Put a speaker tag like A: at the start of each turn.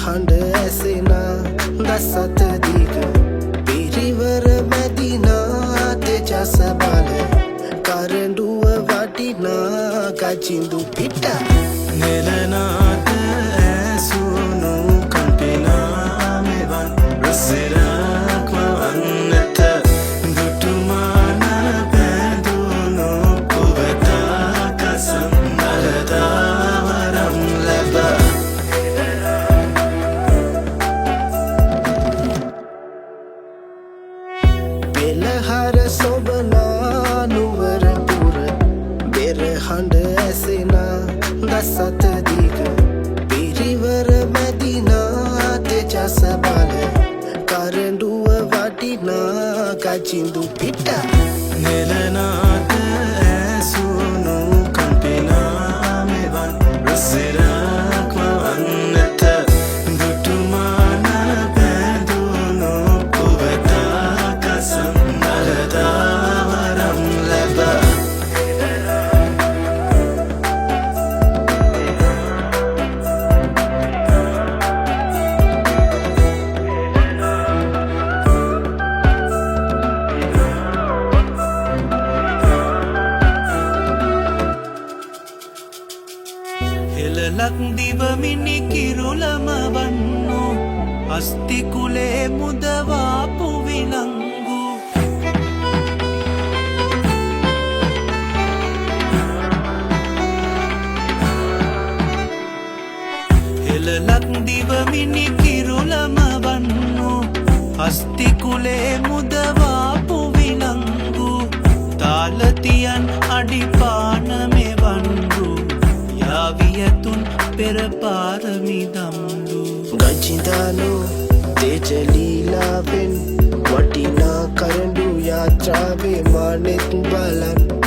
A: හඬ ඇසෙනා දසත දිග පිරිවර මැදිනා තෙජස බල කරඬුව වටිනා ගජින්දු පිට
B: නෙලනාට ඇසුණු කම්පිනා මෙවන් රසිරක් වන්නට දුටුමාන බැඳුණු කුවතා කසම් නලදාවරම් ලැබ
A: පෙළහර සොබනා නුවර පුර බෙර හඬ ඇසෙනා දසත දිග පිරිවර මැදිනා තෙජස බල කරඬුව වටිනා ගජින්දු පිට
B: නෙලනාට ඇසුණු කම්පිනා මෙවන් රසිරක් වන්නට දුටුමාන බැඳුණු කුවතා කසම් නලදාවරම් ලැබ හෙළලක් දිවමිනි කිරුළම වන්නු අස්තිකුලේ මුදවාපු විලංගු හෙළලක් දිවමිනි කිරුළම වන්නු අස්තිකුලේ මුදවාපු විලංගු තාලතියන් අඩිපාන මෙවන්ගු යාවියතුන් පෙර පාරමිදම්ලු
A: ගජින්දානෝ තේජලීලාවෙන් වටිනා කරඬු යාත්‍රාවේ මානෙත් බලන්